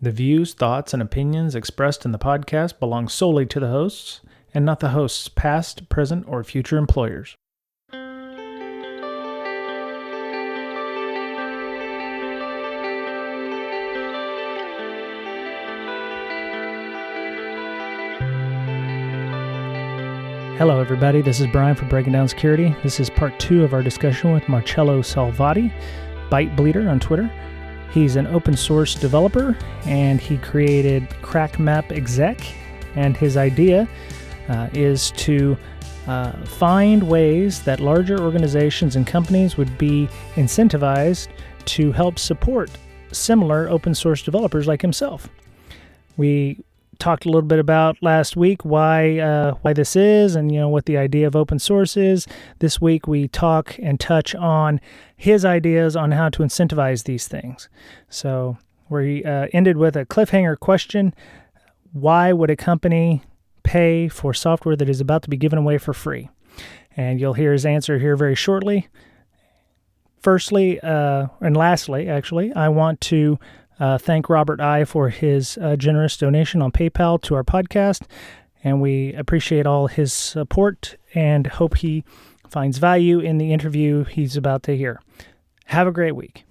The views, thoughts, and opinions expressed in the podcast belong solely to the hosts and not the host's past, present, or future employers. Hello, everybody. This is Brian for Breaking Down Security. This is part 2 of our discussion with Marcello Salvati, Byte Bleeder on Twitter. He's an open source developer, and he created crackmapexec, and his idea is to find ways that larger organizations and companies would be incentivized to help support similar open source developers like himself. We talked a little bit about last week why this is, and what the idea of open source is. This week we talk and touch on his ideas on how to incentivize these things. So we ended with a cliffhanger question: why would a company pay for software that is about to be given away for free? And you'll hear his answer here very shortly. Firstly, and lastly, actually, I want to thank Robert I. for his generous donation on PayPal to our podcast, and we appreciate all his support and hope he finds value in the interview he's about to hear. Have a great week.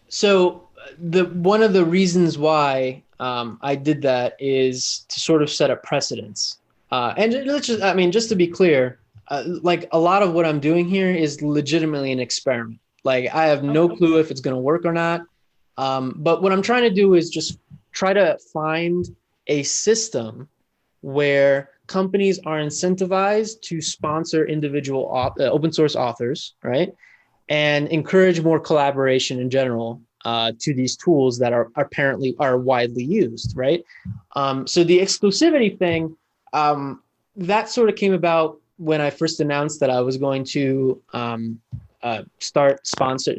So one of the reasons why I did that is to sort of set a precedence. And just to be clear, like a lot of what I'm doing here is legitimately an experiment. Like I have no clue if it's going to work or not. But what I'm trying to do is just try to find a system where companies are incentivized to sponsor individual open source authors, right? And encourage more collaboration in general to these tools that are apparently widely used, right? So the exclusivity thing, that sort of came about when I first announced that I was going to start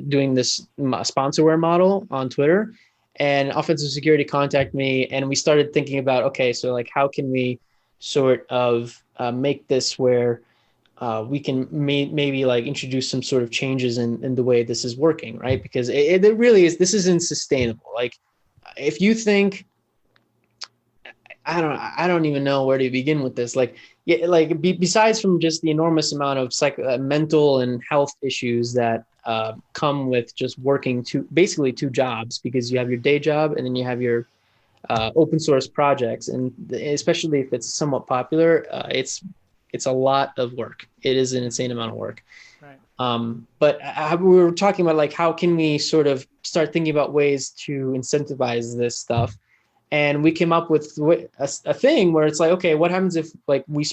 doing this sponsorware model on Twitter, and Offensive Security contacted me, and we started thinking about, okay, so like how can we sort of make this where we can maybe like introduce some sort of changes in the way this is working, right? Because it really is, this isn't sustainable. Like if you think, I don't even know where to begin with this. Like, yeah, like besides from just the enormous amount of mental and health issues that come with just working basically two jobs, because you have your day job and then you have your open source projects, and especially if it's somewhat popular, it's a lot of work. It is an insane amount of work. Right. But we were talking about like how can we sort of start thinking about ways to incentivize this stuff. And we came up with a thing where it's like, okay, what happens if like we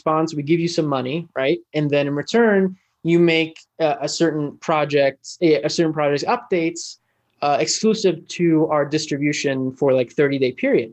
give you some money, right? And then in return, you make a certain project's updates exclusive to our distribution for like 30-day period.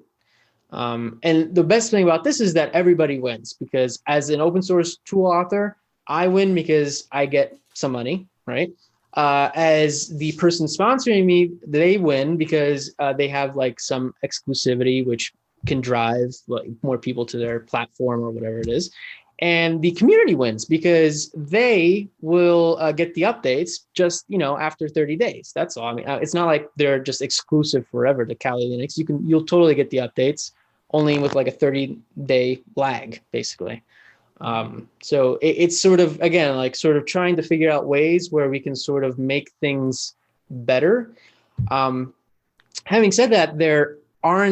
And the best thing about this is that everybody wins, because as an open source tool author, I win because I get some money, right? As the person sponsoring me, they win because they have like some exclusivity, which can drive like more people to their platform or whatever it is. And the community wins because they will get the updates just, after 30 days. That's all. I mean, it's not like they're just exclusive forever to Kali Linux. You'll totally get the updates, only with like a 30-day lag, basically. So it's sort of, again, like sort of trying to figure out ways where we can sort of make things better. Having said that, there are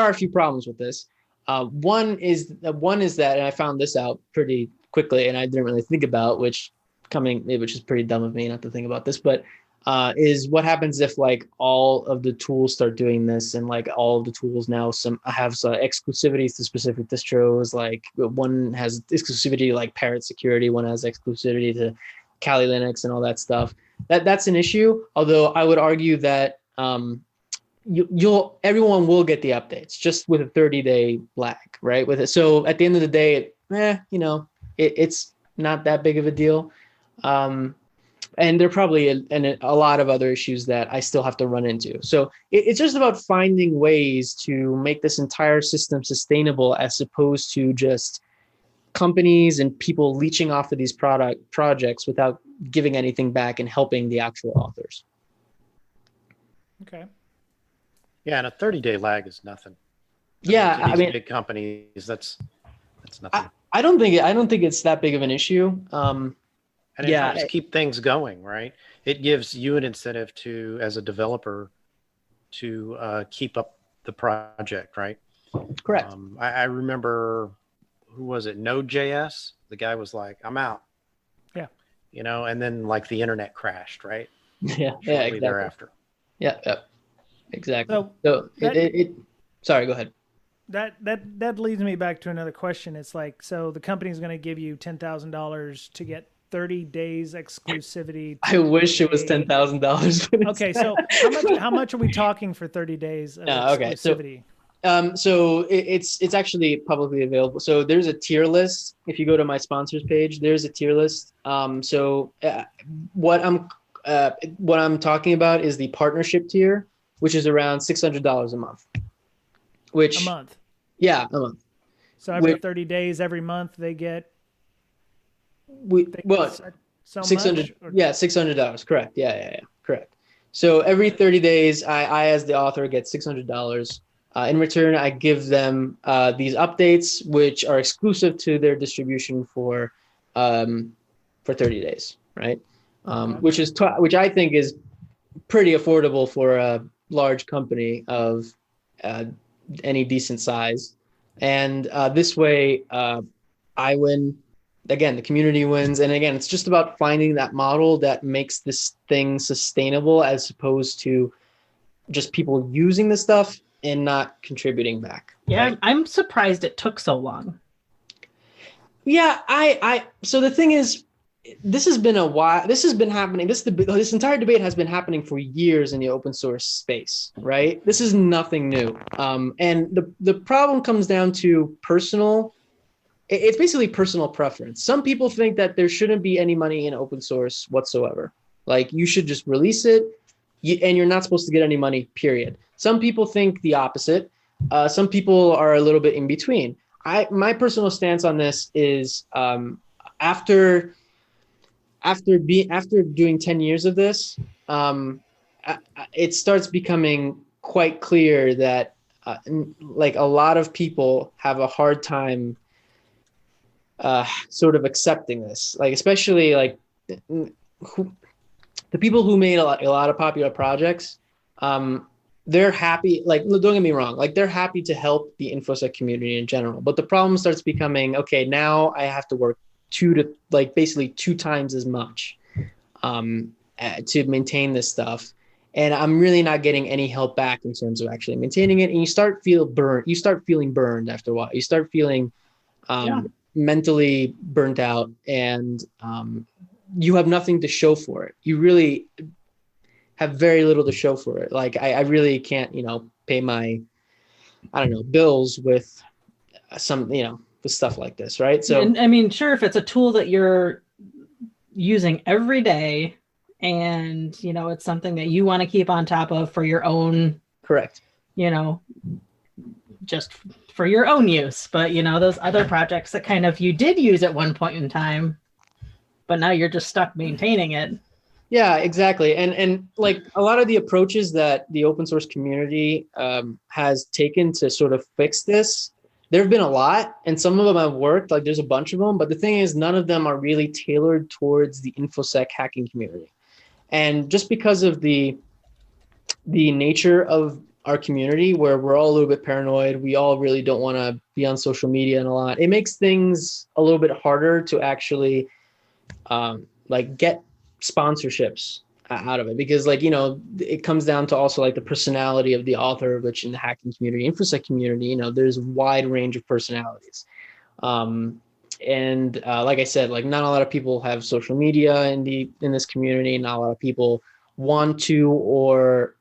a few problems with this. One is that, and I found this out pretty quickly, and I didn't really think about, which is pretty dumb of me not to think about this, but is what happens if like all of the tools start doing this, and like all of the tools now have exclusivities to specific distros. Like one has exclusivity to like Parrot Security, one has exclusivity to Kali Linux and all that stuff. That's an issue. Although I would argue that everyone will get the updates just with a 30-day lag, right? With it, so at the end of the day, it's not that big of a deal. And there are probably a lot of other issues that I still have to run into. So it's just about finding ways to make this entire system sustainable, as opposed to just companies and people leeching off of these projects without giving anything back and helping the actual authors. Okay. Yeah, and a 30-day lag is nothing. Yeah, To these big companies, that's nothing. I don't think it's that big of an issue. And it helps keep things going, right? It gives you an incentive to, as a developer, to keep up the project, right? Correct. I remember, who was it? Node.js. The guy was like, "I'm out." Yeah. You know, and then like the internet crashed, right? Yeah. Shortly Exactly. thereafter. Yeah. Exactly. So sorry, go ahead. That leads me back to another question. It's like, so the company is going to give you $10,000 to get 30 days exclusivity. I wish it was $10,000. Okay, so how much are we talking for 30 days of exclusivity? So it's actually publicly available. So there's a tier list. If you go to my sponsors page, there's a tier list. What I'm talking about is the partnership tier, which is around $600 a month. A month? Yeah, a month. So every 30 days, every month they get. So 600. Yeah, $600. Correct. Yeah. Correct. So every 30 days, I as the author get $600. In return, I give them these updates, which are exclusive to their distribution for 30 days, right? Which I think is pretty affordable for a large company of any decent size. And this way, I win. Again, the community wins. And again, it's just about finding that model that makes this thing sustainable, as opposed to just people using the stuff and not contributing back. Yeah, right? I'm surprised it took so long. Yeah, so the thing is, this has been a while. This has been happening. This entire debate has been happening for years in the open source space, right? This is nothing new. And the problem comes down to it's basically personal preference. Some people think that there shouldn't be any money in open source whatsoever. Like, you should just release it, and you're not supposed to get any money, period. Some people think the opposite. Some people are a little bit in between. My personal stance on this is, after doing 10 years of this, it starts becoming quite clear that like a lot of people have a hard time sort of accepting this, like especially like the people who made a lot of popular projects. They're happy, like, don't get me wrong, like, they're happy to help the InfoSec community in general, but the problem starts becoming, okay, now I have to work basically two times as much to maintain this stuff, and I'm really not getting any help back in terms of actually maintaining it. And you start feeling burned after a while. You start feeling mentally burnt out, and you have nothing to show for it. You really have very little to show for it. Like, I really can't, pay my, bills with with stuff like this, right? So, and, I mean, sure, if it's a tool that you're using every day, and it's something that you want to keep on top of for your own, correct, just for your own use. But those other projects that kind of you did use at one point in time, but now you're just stuck maintaining it. Yeah, exactly. And like a lot of the approaches that the open source community has taken to sort of fix this, there have been a lot, and some of them have worked. Like, there's a bunch of them, but the thing is, none of them are really tailored towards the InfoSec hacking community. And just because of the nature of our community, where we're all a little bit paranoid, we all really don't want to be on social media and a lot. It makes things a little bit harder to actually get sponsorships out of it, because it comes down to also like the personality of the author, which in the hacking community, InfoSec community, there's a wide range of personalities. And like I said, like, not a lot of people have social media in this community. Not a lot of people want to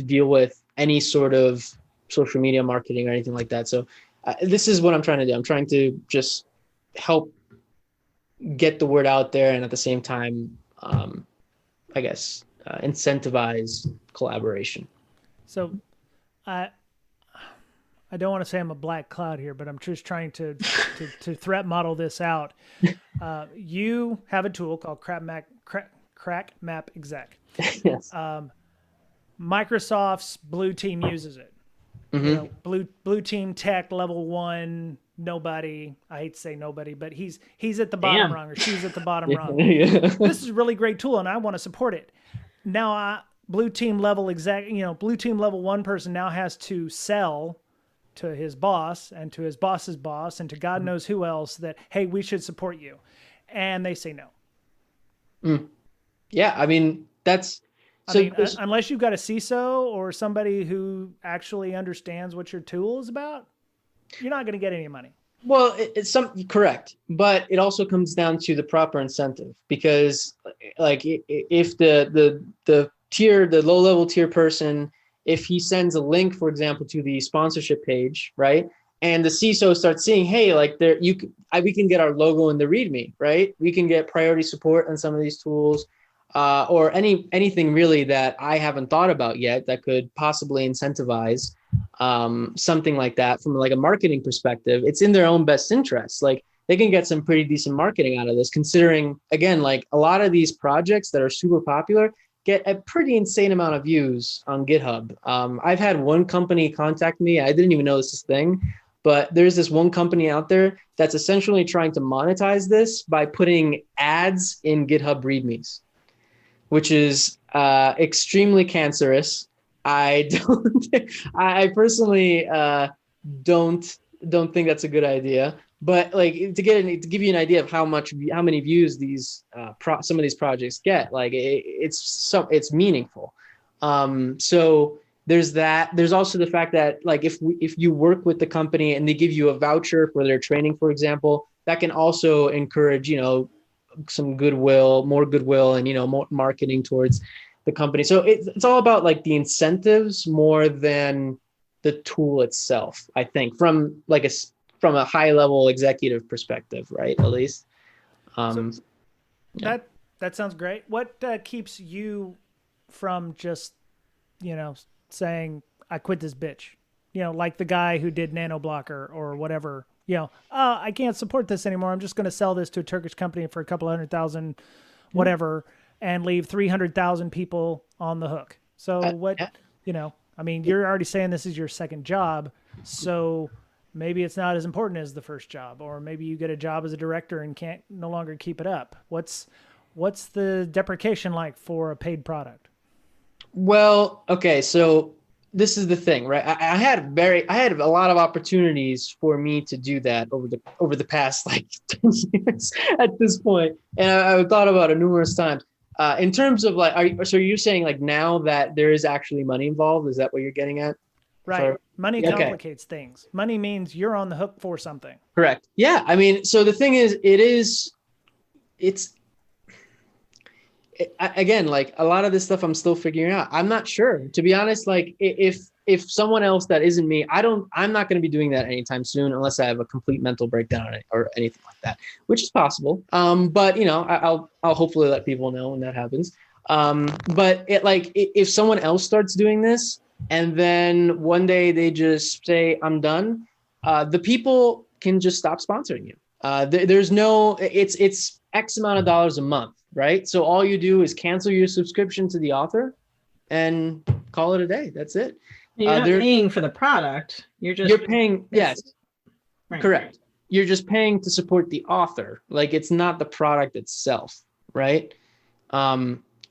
deal with any sort of social media marketing or anything like that. So this is what I'm trying to do. I'm trying to just help get the word out there, and at the same time, incentivize collaboration. So I don't want to say I'm a black cloud here, but I'm just trying to threat model this out. You have a tool called crackmapexec. Yes. Microsoft's blue team uses it. Mm-hmm. You know, blue team tech level 1, nobody. I hate to say nobody, but he's at the bottom rung, or she's at the bottom rung. Yeah. This is a really great tool, and I want to support it. Now, blue team level blue team level 1 person now has to sell to his boss and to his boss's boss and to God knows who else that, hey, we should support you, and they say no. Yeah, I mean that's. So I mean, unless you've got a CISO or somebody who actually understands what your tool is about, you're not going to get any money. Well, it's correct, but it also comes down to the proper incentive, because like if the low level tier person, if he sends a link, for example, to the sponsorship page, right, and the CISO starts seeing, hey, like we can get our logo in the README, right? We can get priority support on some of these tools. Or anything really that I haven't thought about yet that could possibly incentivize something like that from like a marketing perspective. It's in their own best interest. Like they can get some pretty decent marketing out of this, considering, again, like a lot of these projects that are super popular get a pretty insane amount of views on GitHub. I've had one company contact me. I didn't even know this is a thing, but there's this one company out there that's essentially trying to monetize this by putting ads in GitHub READMEs, which is extremely cancerous. I personally don't think that's a good idea. But like to give you an idea of how many views these some of these projects get, like it's meaningful. So there's that. There's also the fact that like if you work with the company and they give you a voucher for their training, for example, that can also encourage, you know, some goodwill, more goodwill, and, you know, more marketing towards the company. So it's all about like the incentives more than the tool itself, I think, from a high level executive perspective, right? At least. That sounds great. What keeps you from just, you know, saying, I quit this bitch, you know, like the guy who did NanoBlocker or whatever, you know, I can't support this anymore. I'm just going to sell this to a Turkish company for a couple $100,000, whatever, and leave 300,000 people on the hook. So you know, I mean, you're already saying this is your second job, so maybe it's not as important as the first job, or maybe you get a job as a director and can't no longer keep it up. What's the deprecation like for a paid product? Well, okay, so this is the thing, right? I had a lot of opportunities for me to do that over the past like 10 years at this point, and I've thought about it numerous times. In terms of like, so you're saying like now that there is actually money involved? Is that what you're getting at? Right. Money complicates things. Money means you're on the hook for something. Correct. Yeah. I mean, so the thing is, again, like a lot of this stuff I'm still figuring out. I'm not sure, to be honest. Like if someone else that isn't me, I'm not going to be doing that anytime soon unless I have a complete mental breakdown or anything like that, which is possible. But you know, I'll hopefully let people know when that happens. But if someone else starts doing this and then one day they just say, I'm done, the people can just stop sponsoring you. There's no, it's X amount of dollars a month, right? So all you do is cancel your subscription to the author and call it a day. That's it. You're not paying for the product. You're paying. Yes, right. Correct. You're just paying to support the author. Like it's not the product itself, right?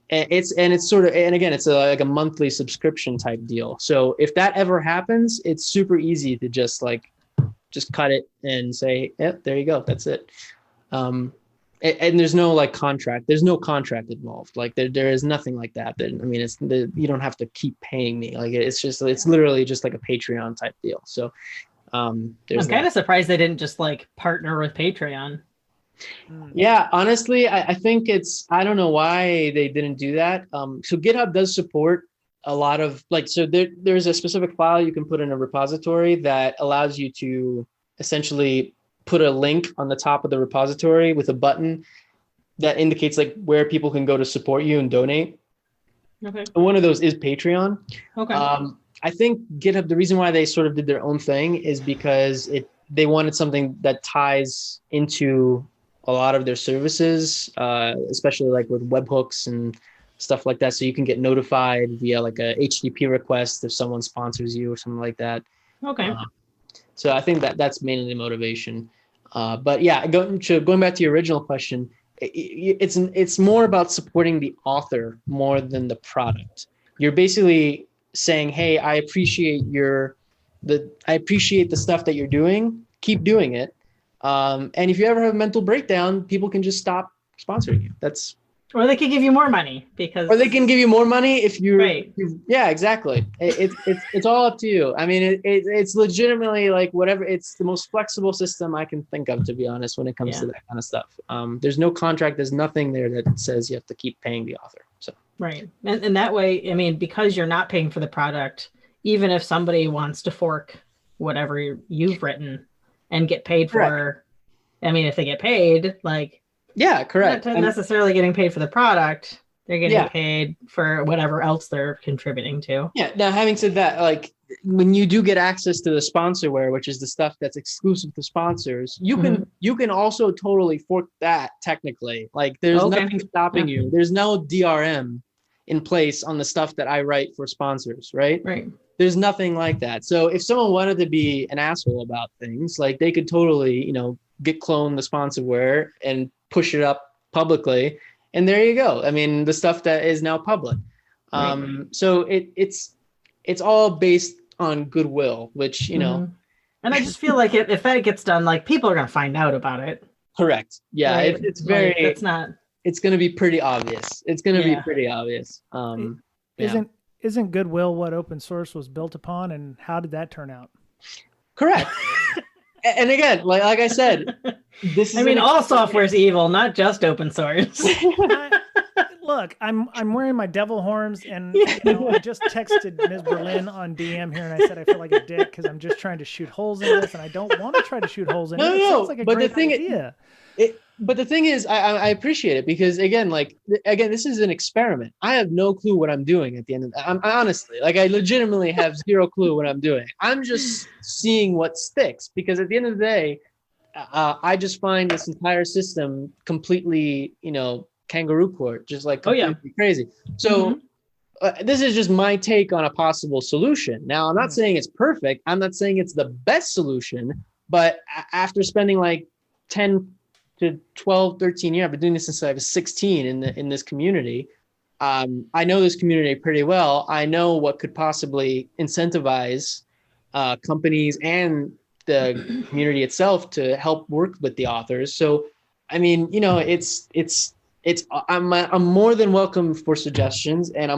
It's sort of, and again, it's like a monthly subscription type deal. So if that ever happens, it's super easy to just cut it and say, yep, there you go. That's it. And there's no like contract. There's no contract involved. Like there is nothing like that. I mean, you don't have to keep paying me. Like it's literally just like a Patreon type deal. So I'm kind of surprised they didn't just like partner with Patreon. Yeah, honestly, I think I don't know why they didn't do that. So GitHub does support a lot of so there's a specific file you can put in a repository that allows you to essentially put a link on the top of the repository with a button that indicates like where people can go to support you and donate. Okay. And one of those is Patreon. Okay. I think GitHub, the reason why they sort of did their own thing is because they wanted something that ties into a lot of their services, especially like with webhooks and stuff like that. So you can get notified via like a HTTP request if someone sponsors you or something like that. Okay. So I think that's mainly the motivation. But yeah, going back to your original question, it's more about supporting the author more than the product. You're basically saying, hey, I appreciate the stuff that you're doing. Keep doing it. And if you ever have a mental breakdown, people can just stop sponsoring you. Or they could give you more money because. Or they can give you more money if you. Right. Yeah, exactly. It's all up to you. I mean, it's legitimately like whatever. It's the most flexible system I can think of, to be honest, when it comes to that kind of stuff. There's no contract. There's nothing there that says you have to keep paying the author. So. Right, and that way, I mean, because you're not paying for the product, even if somebody wants to fork whatever you've written and get paid for, correct. I mean, if they get paid, like. Yeah, correct. Not necessarily getting paid for the product. They're getting paid for whatever else they're contributing to. Yeah. Now, having said that, like when you do get access to the sponsorware, which is the stuff that's exclusive to sponsors, you can also totally fork that technically. Like there's nothing stopping you. There's no DRM in place on the stuff that I write for sponsors, right? Right. There's nothing like that. So if someone wanted to be an asshole about things, like they could totally, git clone the sponsorware and push it up publicly, and there you go. I mean, the stuff that is now public. So it's all based on goodwill, which And I just feel like if that gets done, like people are gonna find out about it. Correct. Yeah, right? it's very. It's not. It's gonna be pretty obvious. It's gonna be pretty obvious. Isn't goodwill what open source was built upon, and how did that turn out? Correct. And again, like I said, this is. I mean, all software is evil, not just open source. Look, I'm wearing my devil horns, and I just texted Ms. Berlin on DM here, and I said I feel like a dick because I'm just trying to shoot holes in this, and I don't want to try to shoot holes in it. It sounds like a great idea. But the thing is, I appreciate it because again, this is an experiment. I have no clue what I'm doing at the end of that. I honestly, I legitimately have zero clue what I'm doing. I'm just seeing what sticks because at the end of the day, I just find this entire system completely, kangaroo court, just completely crazy. So this is just my take on a possible solution. Now, I'm not saying it's perfect. I'm not saying it's the best solution, but after spending 10 to 12, 13 years. I've been doing this since I was 16 in this community. I know this community pretty well. I know what could possibly incentivize companies and the community itself to help work with the authors. So, I mean, I'm more than welcome for suggestions, and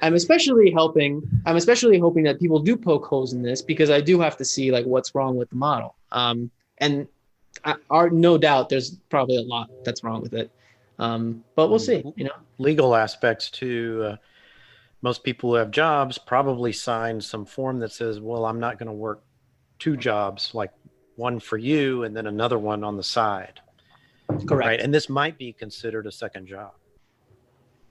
I'm especially hoping that people do poke holes in this because I do have to see what's wrong with the model. And no doubt there's probably a lot that's wrong with it. But we'll see, Legal aspects too. Most people who have jobs probably sign some form that says, well, I'm not going to work two jobs, like one for you and then another one on the side. Correct. Right? And this might be considered a second job.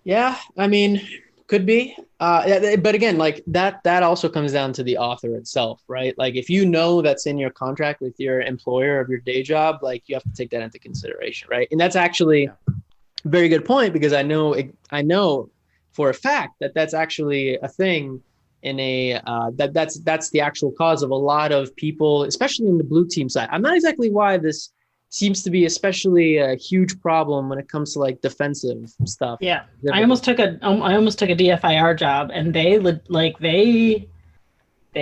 Yeah. I mean, could be. But again, that also comes down to the author itself, right? If you know that's in your contract with your employer of your day job, you have to take that into consideration, right? And that's actually a very good point because I know for a fact that that's actually a thing in that's the actual cause of a lot of people, especially in the blue team side. I'm not exactly why this seems to be especially a huge problem when it comes to defensive stuff. Yeah, I almost took a DFIR job, and they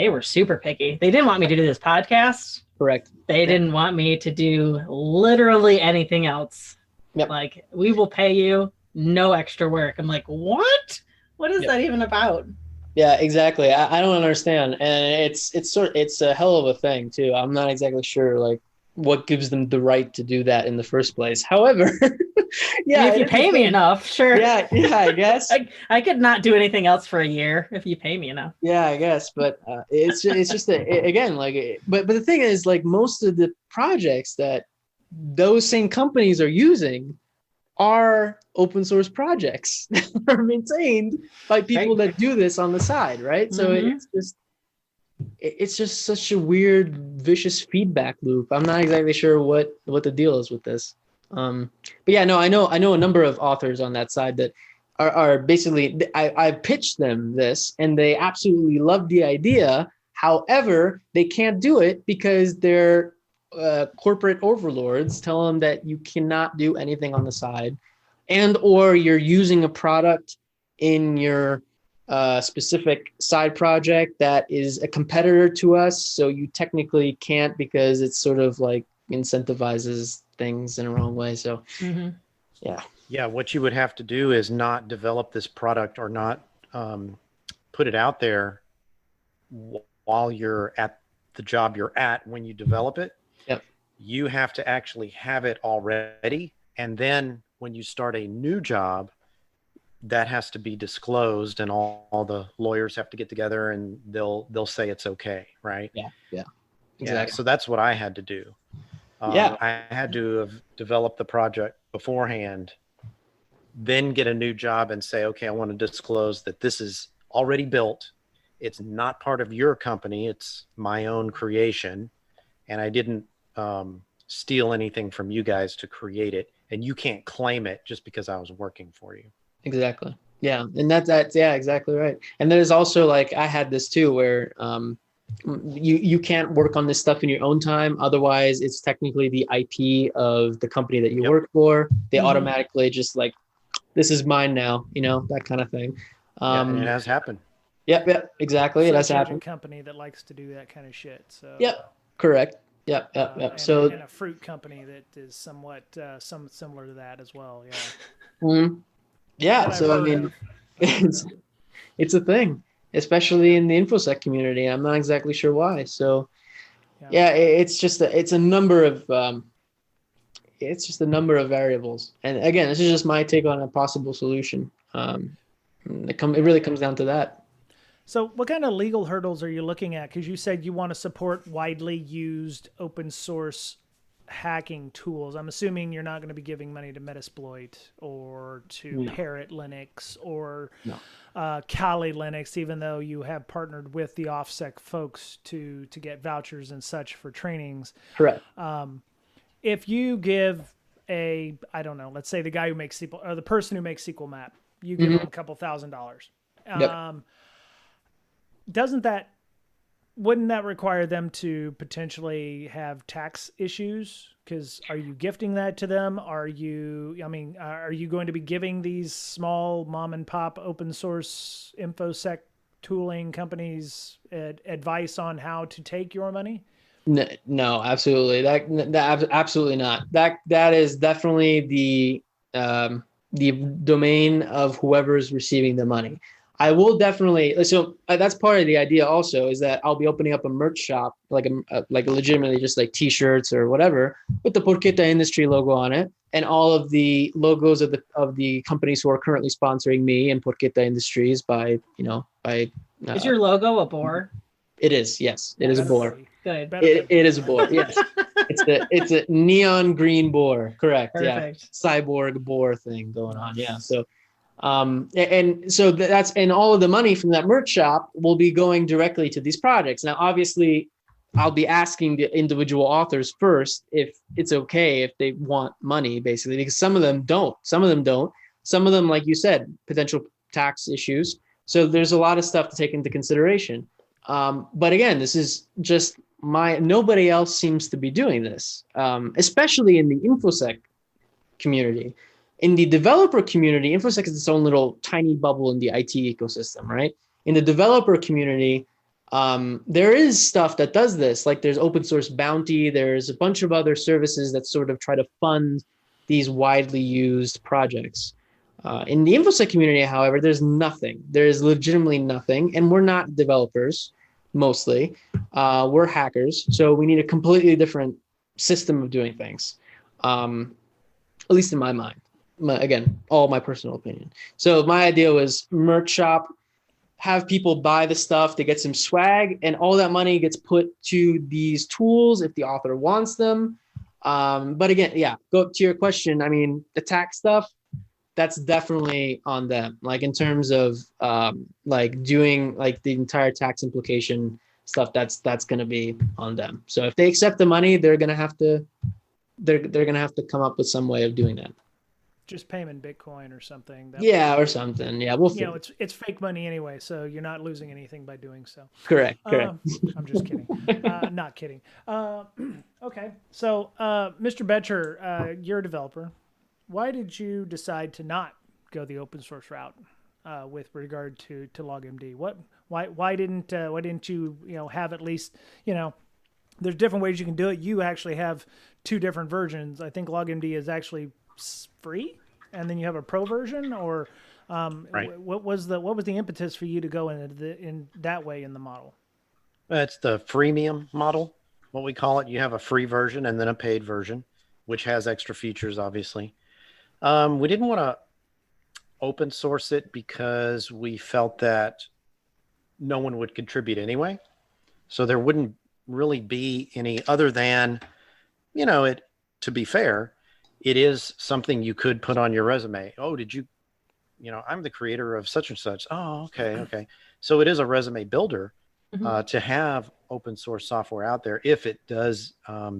were super picky. They didn't want me to do this podcast. Correct. They didn't want me to do literally anything else. Yep. We will pay you, no extra work. I'm like, what? What is that even about? Yeah, exactly. I don't understand, and it's a hell of a thing too. I'm not exactly sure what gives them the right to do that in the first place. However, if you pay me enough, sure. Yeah, I guess. I could not do anything else for a year if you pay me enough. Yeah, I guess. But it's just again, but the thing is, most of the projects that those same companies are using are open source projects that are maintained by people that do this on the side, right? So it's just such a weird, vicious feedback loop. I'm not exactly sure what the deal is with this. But yeah, no, I know a number of authors on that side that are basically, I pitched them this and they absolutely love the idea. However, they can't do it because their corporate overlords tell them that you cannot do anything on the side, and or you're using a product in your specific side project that is a competitor to us, so you technically can't because it's sort of like incentivizes things in a wrong way. So yeah, what you would have to do is not develop this product or not put it out there while you're at the job you're at when you develop it. Yep. You have to actually have it already, and then when you start a new job, that has to be disclosed, and all the lawyers have to get together and they'll say it's okay, right? Yeah, exactly. Yeah, so that's what I had to do. I had to have developed the project beforehand, then get a new job and say, okay, I want to disclose that this is already built. It's not part of your company. It's my own creation. And I didn't steal anything from you guys to create it. And you can't claim it just because I was working for you. Exactly. Yeah. And that's yeah, exactly right. And there's also like, I had this too, where you can't work on this stuff in your own time. Otherwise it's technically the IP of the company that you work for. They automatically just like, this is mine now, that kind of thing. And it has happened. Yep, exactly. It has happened. Company that likes to do that kind of shit. So yep, correct. Yep. And, so and a fruit company that is somewhat similar to that as well. Yeah. Yeah. So I mean, it's a thing, especially in the InfoSec community. I'm not exactly sure why. So yeah, it's just a number of variables. And again, this is just my take on a possible solution. It really comes down to that. So what kind of legal hurdles are you looking at? Because you said you want to support widely used open source hacking tools. I'm assuming you're not going to be giving money to Metasploit or to Parrot Linux or Kali Linux, even though you have partnered with the OffSec folks to get vouchers and such for trainings. Correct. If you give I don't know, let's say the guy who makes SQL, or the person who makes SQL Map, you give them a couple $1,000s. Wouldn't that require them to potentially have tax issues? Because are you gifting that to them? Are you going to be giving these small mom and pop open source InfoSec tooling companies advice on how to take your money? No, absolutely. That absolutely not. That is definitely the domain of whoever's receiving the money. I will definitely. So that's part of the idea. Also, is that I'll be opening up a merch shop, like legitimately just like T-shirts or whatever, with the Porchetta Industry logo on it, and all of the logos of the companies who are currently sponsoring me and Porchetta Industries by. Is your logo a boar? It is. Yes, it is a boar. Good. It is a boar. Yes, it's a neon green boar. Correct. Perfect. Yeah, cyborg boar thing going on. Yeah. So. And so that's, and all of the money from that merch shop will be going directly to these projects. Now, obviously, I'll be asking the individual authors first if it's okay if they want money, basically, because some of them don't. Some of them, like you said, potential tax issues. So there's a lot of stuff to take into consideration. But again, this is just nobody else seems to be doing this, especially in the InfoSec community. In the developer community, InfoSec is its own little tiny bubble in the IT ecosystem, right? In the developer community, there is stuff that does this. Like there's open source bounty. There's a bunch of other services that sort of try to fund these widely used projects. In the InfoSec community, however, there's nothing. There is legitimately nothing. And we're not developers, mostly. We're hackers. So we need a completely different system of doing things, at least in my mind. Again, all my personal opinion. So my idea was merch shop, have people buy the stuff, they get some swag, and all that money gets put to these tools if the author wants them. But again, go to your question. I mean, the tax stuff, that's definitely on them. Like in terms of like doing like the entire tax implication stuff, that's going to be on them. So if they accept the money, they're going to have to they're going to have to come up with some way of doing that. Just pay them in Bitcoin or something. Or something. Yeah, we'll. It's fake money anyway, so you're not losing anything by doing so. Correct. I'm just kidding. Not kidding. Okay, so Mr. Betcher, you're a developer. Why did you decide to not go the open source route with regard to LogMD? Why didn't you have at least there's different ways you can do it. You actually have 2 different versions. I think LogMD is actually free, and then you have a pro version, or right. What was the impetus for you to go in that way in the model? It's the freemium model, what we call it. You have a free version and then a paid version, which has extra features, obviously. We didn't want to open source it because we felt that no one would contribute anyway. So there wouldn't really be any other than, to be fair, it is something you could put on your resume. Oh, did you, I'm the creator of such and such. Oh, okay. So it is a resume builder to have open source software out there if it does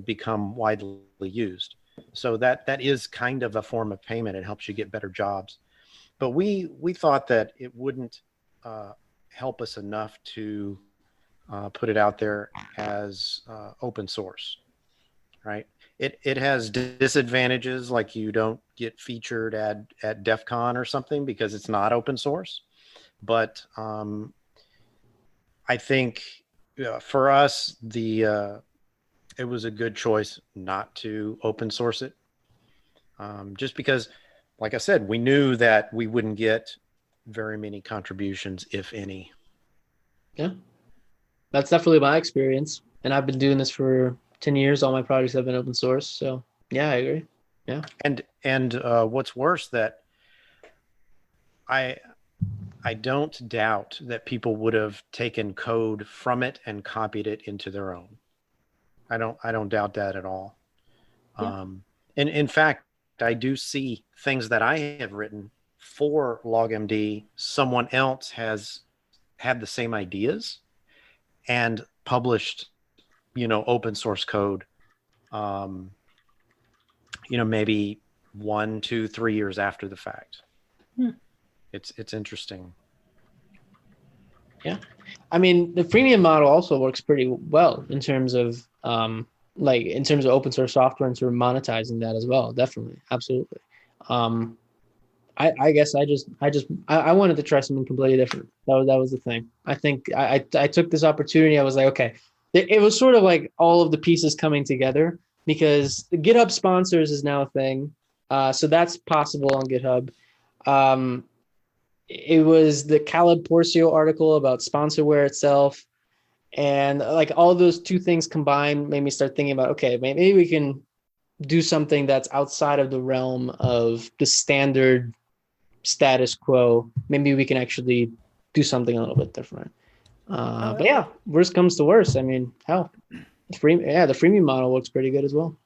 become widely used. So that is kind of a form of payment. It helps you get better jobs. But we thought that it wouldn't help us enough to put it out there as open source, right? It has disadvantages, like you don't get featured at DEF CON or something because it's not open source. But I think for us, it was a good choice not to open source it, just because, like I said, we knew that we wouldn't get very many contributions, if any. Yeah, that's definitely my experience. And I've been doing this for 10 years. All my projects have been open source. So yeah, I agree. Yeah. And what's worse, that I don't doubt that people would have taken code from it and copied it into their own. I don't doubt that at all. Yeah. And in fact, I do see things that I have written for LogMD. Someone else has had the same ideas and published, open source code, maybe 1, 2, 3 years after the fact. It's interesting. Yeah. I mean, the freemium model also works pretty well in terms of open source software and sort of monetizing that as well. Definitely. Absolutely. I guess I wanted to try something completely different. That was the thing. I think I took this opportunity. I was like, okay, it was sort of like all of the pieces coming together, because the GitHub sponsors is now a thing. So that's possible on GitHub. It was the Caleb Porcio article about sponsorware itself. And like all those 2 things combined made me start thinking about, okay, maybe we can do something that's outside of the realm of the standard status quo. Maybe we can actually do something a little bit different. But yeah, worst comes to worst. I mean, hell, the freemium model works pretty good as well.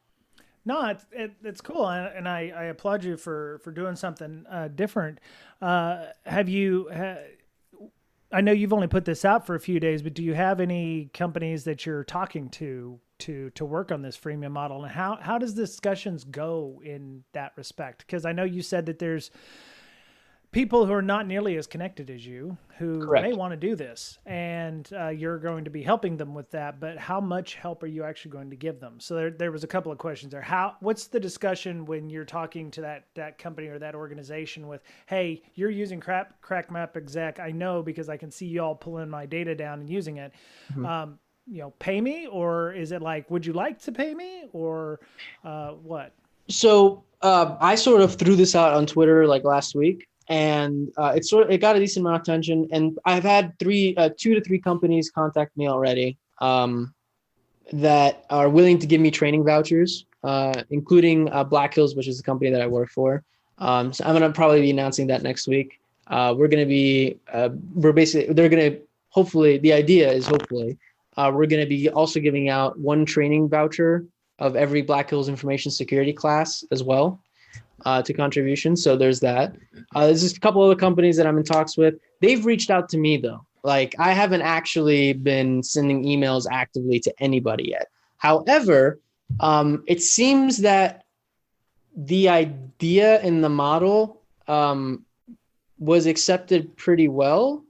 No, it's cool, and I applaud you for doing something different. Have you? I know you've only put this out for a few days, but do you have any companies that you're talking to work on this freemium model, and how does discussions go in that respect? Because I know you said that there's people who are not nearly as connected as you who Correct. may want to do this, and you're going to be helping them with that, but how much help are you actually going to give them? So there was a couple of questions there. What's the discussion when you're talking to that company or that organization with, hey, you're using crackmapexec, I know because I can see you all pulling my data down and using it. Mm-hmm. Pay me, or is it like, would you like to pay me, or what? So I sort of threw this out on Twitter like last week. And it got a decent amount of attention, and I've had 2 to 3 companies contact me already that are willing to give me training vouchers, including Black Hills, which is the company that I work for. So I'm going to probably be announcing that next week. We're going to be hopefully the idea is we're going to be also giving out 1 training voucher of every Black Hills information security class as well. To contributions. So there's that. There's just a couple other companies that I'm in talks with. They've reached out to me though. Like I haven't actually been sending emails actively to anybody yet. However, It seems that the idea in the model was accepted pretty well.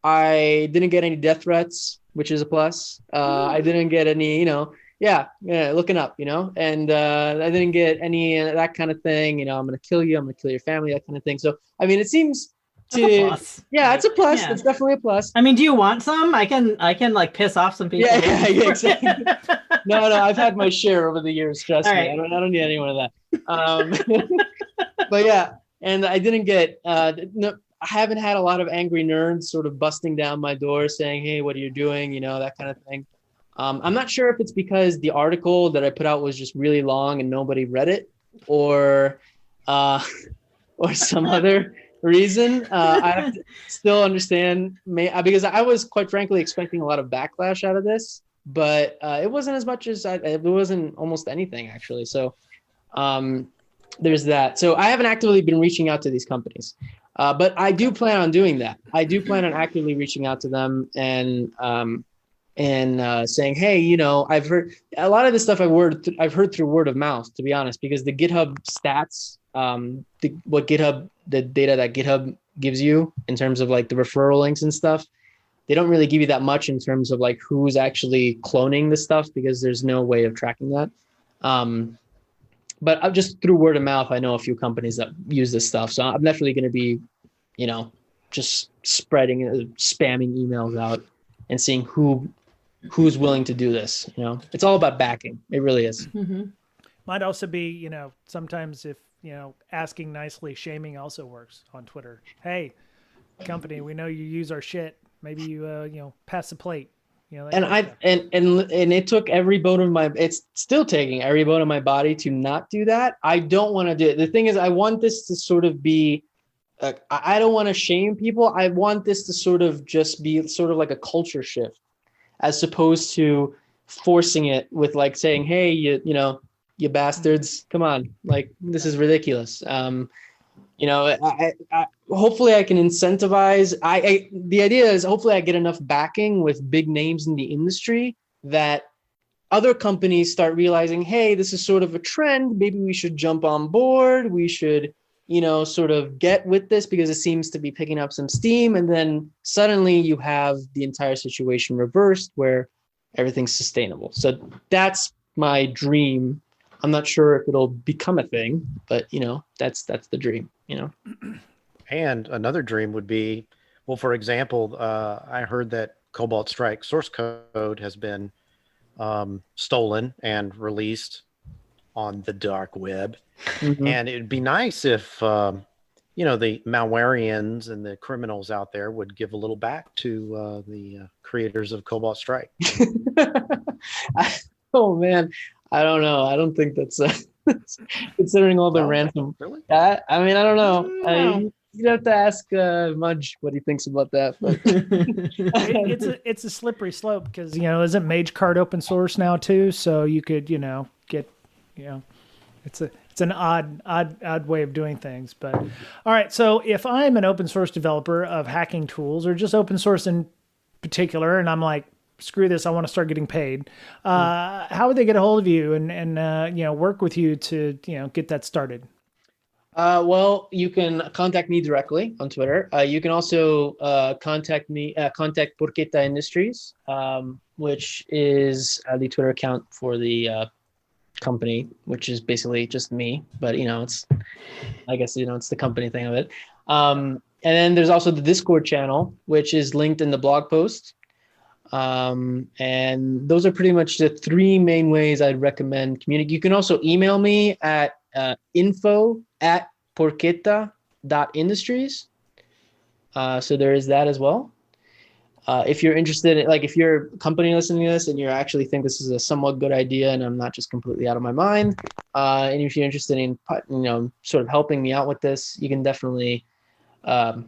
I didn't get any death threats, which is a plus. I didn't get any, looking up, and I didn't get any that kind of thing. I'm going to kill you. I'm going to kill your family, that kind of thing. So, I mean, it seems That's a plus. Yeah, it's a plus. Yeah. It's definitely a plus. I mean, do you want some? I can like piss off some people. Yeah, exactly. No, I've had my share over the years. Trust me. Right. I don't need any more of that. But yeah, and I didn't get. No, I haven't had a lot of angry nerds sort of busting down my door saying, "Hey, what are you doing?" That kind of thing. I'm not sure if it's because the article that I put out was just really long and nobody read it, or some other reason. I have to still understand, because I was quite frankly expecting a lot of backlash out of this, but it wasn't as much as it wasn't almost anything actually. So there's that. So I haven't actively been reaching out to these companies, but I do plan on doing that. I do plan on actively reaching out to them and saying, hey, I've heard a lot of this stuff I've heard through word of mouth, to be honest, because the GitHub stats, the data that GitHub gives you in terms of like the referral links and stuff, they don't really give you that much in terms of like who's actually cloning the stuff, because there's no way of tracking that. But I'm just through word of mouth, I know a few companies that use this stuff. So I'm definitely going to be, just spamming emails out and seeing who's willing to do this. It's all about backing. It really is. Mm-hmm. Might also be, sometimes if, asking nicely, shaming also works on Twitter. Hey, company, we know you use our shit. Maybe you, pass the plate. And it took every bone of my, it's still taking every bone of my body to not do that. I don't want to do it. The thing is, I want this to sort of be, I don't want to shame people. I want this to sort of just be sort of like a culture shift, as opposed to forcing it with like saying, hey, you bastards, come on, like this is ridiculous. Hopefully I can incentivize. The idea is hopefully I get enough backing with big names in the industry that other companies start realizing, hey, this is sort of a trend. Maybe we should jump on board. We should, sort of get with this because it seems to be picking up some steam. And then suddenly you have the entire situation reversed where everything's sustainable. So that's my dream. I'm not sure if it'll become a thing, but that's the dream, And another dream would be, well, for example, I heard that Cobalt Strike source code has been stolen and released on the dark web. Mm-hmm. And it'd be nice if, the malwareans and the criminals out there would give a little back to the creators of Cobalt Strike. Oh, man. I don't know. I don't think that's considering all the ransom. Really? I don't know. You'd have to ask Mudge what he thinks about that. But it's a slippery slope because isn't MageCard open source now too? So you could get it's an odd way of doing things. But all right. So if I'm an open source developer of hacking tools or just open source in particular, and I'm like, screw this, I want to start getting paid. How would they get a hold of you and work with you to get that started? Well, you can contact me directly on Twitter. You can also contact Porchetta Industries, which is the Twitter account for the company, which is basically just me. But it's, I guess it's the company thing of it. And then there's also the Discord channel, which is linked in the blog post. And those are pretty much the three main ways I'd recommend communicating. You can also email me at info@porchetta.industries. So there is that as well. If you're interested in, if you're a company listening to this and you actually think this is a somewhat good idea and I'm not just completely out of my mind, and if you're interested in, sort of helping me out with this, you can definitely do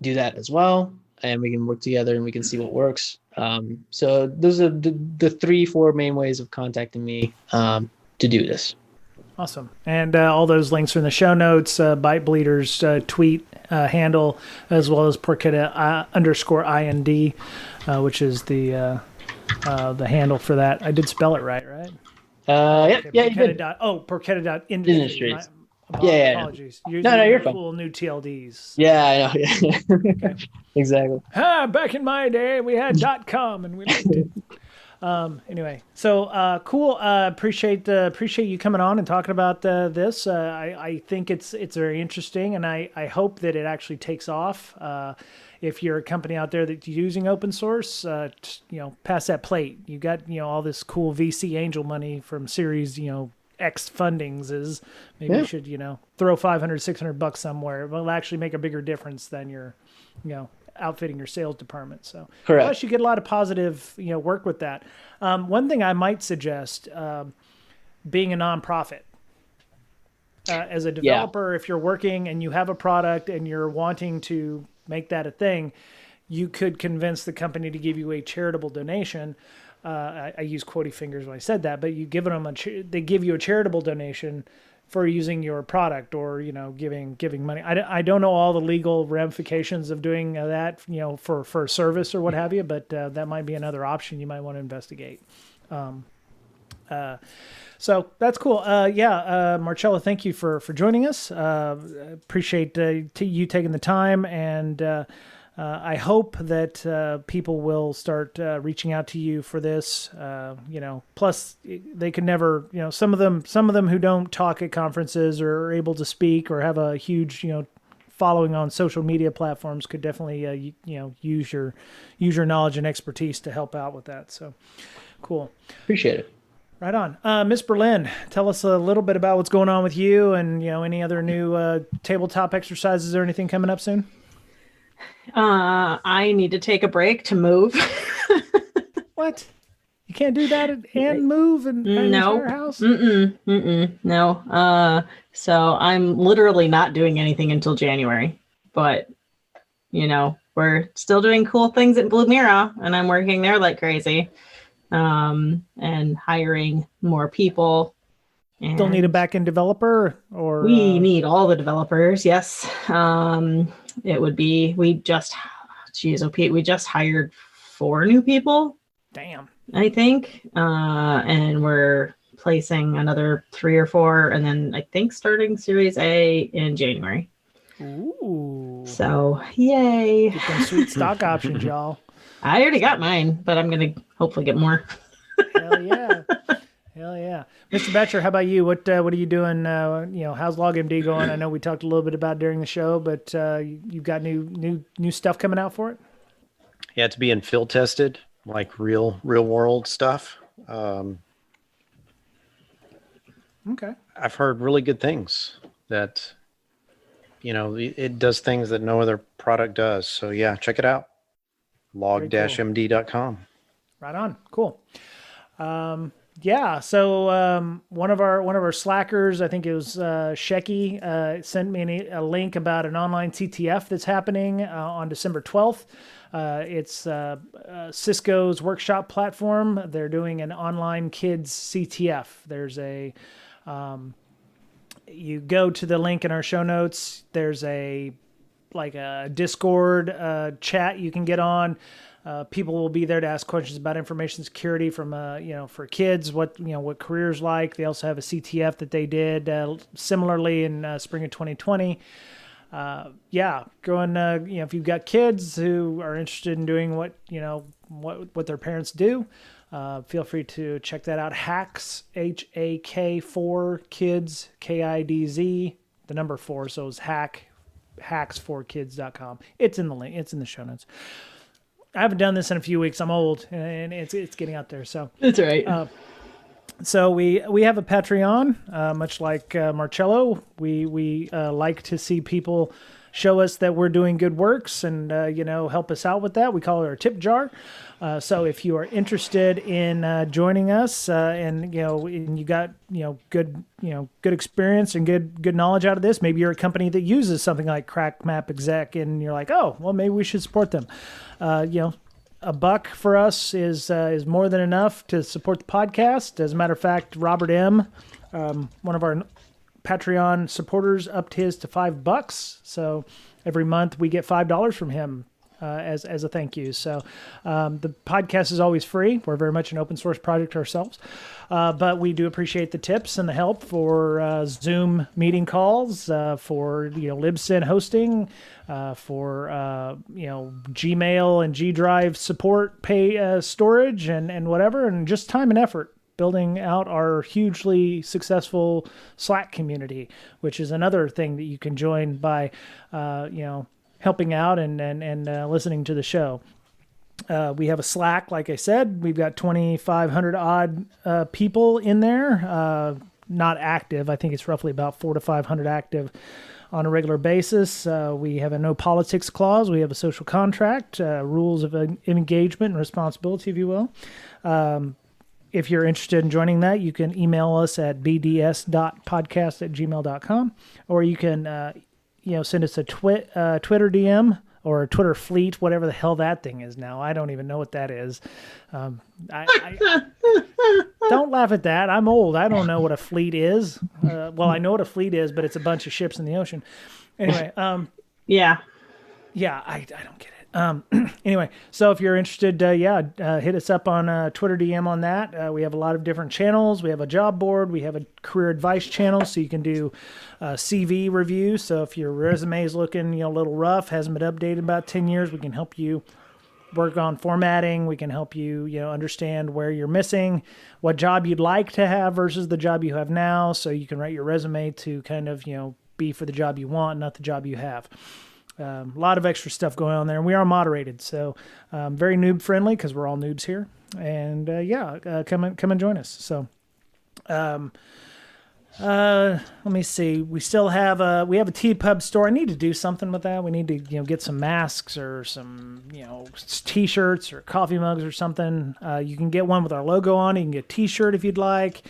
that as well. And we can work together and we can see what works. So those are the 3-4 main ways of contacting me to do this. Awesome. And all those links are in the show notes, Bytebleeder's tweet handle, as well as Porchetta _IND, which is the handle for that. I did spell it right? right? Yeah, you did. Porchetta.industries. Industries. Apologies. No, you're fine. Cool new TLDs. Yeah, I know. Yeah. Okay. Exactly. Back in my day, we had .com and we liked it. Anyway, so cool. Appreciate you coming on and talking about this. I think it's very interesting, and I hope that it actually takes off. If you're a company out there that's using open source, pass that plate. You got all this cool VC angel money from Series X fundings. Is maybe you should throw $500-$600 somewhere. It will actually make a bigger difference than your outfitting your sales department. So correct. Plus you get a lot of positive work with that. One thing I might suggest, being a nonprofit. As a developer, if you're working and you have a product and you're wanting to make that a thing, you could convince the company to give you a charitable donation. I use quotey fingers when I said that, but you give them they give you a charitable donation for using your product or giving money. I don't know all the legal ramifications of doing that for service or what have you, but that might be another option you might want to investigate. So that's cool. Marcello, thank you for joining us. Appreciate you taking the time, and I hope that people will start reaching out to you for this. Plus they can never, some of them who don't talk at conferences or are able to speak or have a huge, following on social media platforms could definitely, use your knowledge and expertise to help out with that. So cool. Appreciate it. Right on. Miss Berlin, tell us a little bit about what's going on with you and, any other new tabletop exercises or anything coming up soon? I need to take a break to move. What? You can't do that and move and no. Your house? No. So I'm literally not doing anything until January, but we're still doing cool things at Blue Mirror, and I'm working there like crazy, and hiring more people. And still need a back-end developer, or we need all the developers. Yes. It would be, we just hired 4 new people. Damn. I think. And we're placing another 3 or 4, and then I think starting Series A in January. Ooh. So, yay. Get them sweet stock options, y'all. I already got mine, but I'm going to hopefully get more. Hell yeah. Hell yeah. Mr. Betcher, how about you? What are you doing? How's LogMD going? I know we talked a little bit about it during the show, but you've got new stuff coming out for it? Yeah, it's being field tested, like real world stuff. Okay. I've heard really good things that, it does things that no other product does. So yeah, check it out. log-md.com. Right on. Cool. So one of our slackers, I think it was Shecky, sent me a link about an online CTF that's happening on December 12th. It's Cisco's workshop platform. They're doing an online kids CTF. There's you go to the link in our show notes. There's a Discord chat you can get on. People will be there to ask questions about information security from, for kids, what careers like. They also have a CTF that they did similarly in spring of 2020. Go and, if you've got kids who are interested in doing what their parents do, feel free to check that out. Hacks, HAK4 kids, KIDZ, the number 4. So it's hacks4kids.com. It's in the link. It's in the show notes. I haven't done this in a few weeks. I'm old, and it's getting out there. So it's all right. So we have a Patreon, much like Marcello. We like to see people show us that we're doing good works and help us out with that. We call it our tip jar. So if you are interested in joining us, and you got good experience and good knowledge out of this, maybe you're a company that uses something like crackmapexec, and you're like, oh, well, maybe we should support them. $1 for us is more than enough to support the podcast. As a matter of fact, Robert M., one of our Patreon supporters, upped his to $5. So every month we get $5 from him. as a thank you. So the podcast is always free. We're very much an open source project ourselves, but we do appreciate the tips and the help for Zoom meeting calls, for libsyn hosting, for Gmail and G Drive support, pay storage, and whatever, and just time and effort building out our hugely successful Slack community, which is another thing that you can join by helping out and listening to the show. We have a Slack, like I said. We've got 2,500 odd people in there, not active. I think it's roughly about 400 to 500 active on a regular basis. We have a no politics clause. We have a social contract, rules of engagement and responsibility, if you will. If you're interested in joining that, you can email us at bds.podcast@gmail.com, or you can send us a Twitter DM or a Twitter fleet, whatever the hell that thing is now. I don't even know what that is. I don't laugh at that. I'm old. I don't know what a fleet is. Well, I know what a fleet is, but it's a bunch of ships in the ocean. Anyway. Yeah, I don't get it. Anyway, so if you're interested, hit us up on Twitter DM on that. We have a lot of different channels. We have a job board. We have a career advice channel, so you can do CV review. So if your resume is looking a little rough, hasn't been updated in about 10 years, we can help you work on formatting. We can help you, understand where you're missing, what job you'd like to have versus the job you have now, so you can write your resume to kind of, be for the job you want, not the job you have. A lot of extra stuff going on there, and we are moderated, so very noob friendly because we're all noobs here. And come and join us. So, let me see. We still have a TPub store. I need to do something with that. We need to get some masks or some t-shirts or coffee mugs or something. You can get one with our logo on. You can get a t-shirt if you'd like.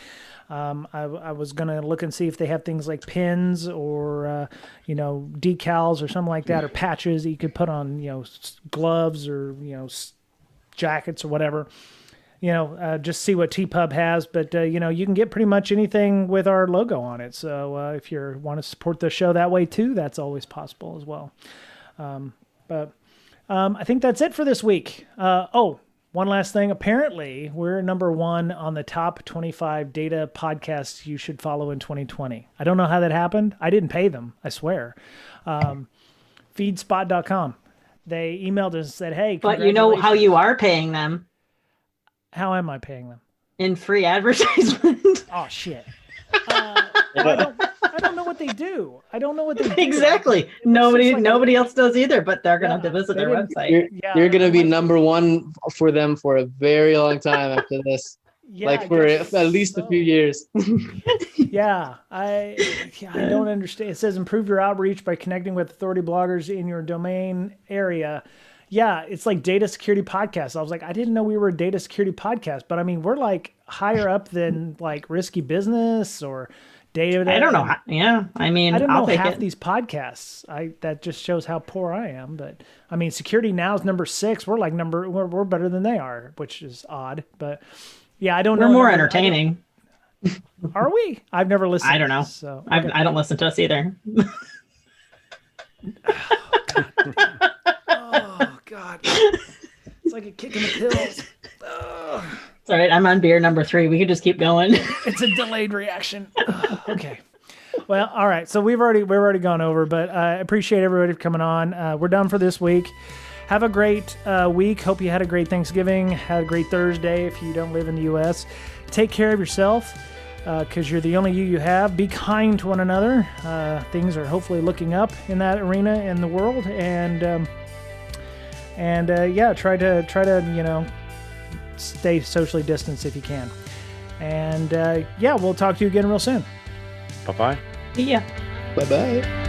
I was going to look and see if they have things like pins or, decals or something like that, or patches that you could put on, gloves or, jackets or whatever, just see what TPub has. But, you can get pretty much anything with our logo on it. So if you want to support the show that way too, that's always possible as well. But I think that's it for this week. One last thing. Apparently, we're number 1 on the top 25 data podcasts you should follow in 2020. I don't know how that happened. I didn't pay them, I swear. Feedspot.com. They emailed us and said, hey, but you know how you are paying them. How am I paying them? In free advertisement. Oh, shit. I don't know what they do. Exactly. Nobody else does either, but they're going to visit their website. You're going to be number 1 for them for a very long time after this. For at least a few years. I don't understand. It says improve your outreach by connecting with authority bloggers in your domain area. Yeah, it's like data security podcast. I was like, I didn't know we were a data security podcast, but I mean, we're like higher up than like risky business or data. I don't know. I mean, I don't know half these podcasts. That just shows how poor I am. But I mean, Security Now is number 6. We're like we're better than they are, which is odd. But yeah, I don't know. We're more entertaining. Are we? I've never listened. I don't know. So I don't listen to us either. Oh God! It's like a kick in the pills. It's all right. I'm on beer number 3. We can just keep going. It's a delayed reaction. Okay. Well, all right. So we've already gone over, but I appreciate everybody for coming on. We're done for this week. Have a great week. Hope you had a great Thanksgiving. Had a great Thursday if you don't live in the U.S. Take care of yourself because you're the only you have. Be kind to one another. Things are hopefully looking up in that arena in the world, and try to stay socially distanced if you can. And we'll talk to you again real soon. Bye-bye. See ya. Bye-bye.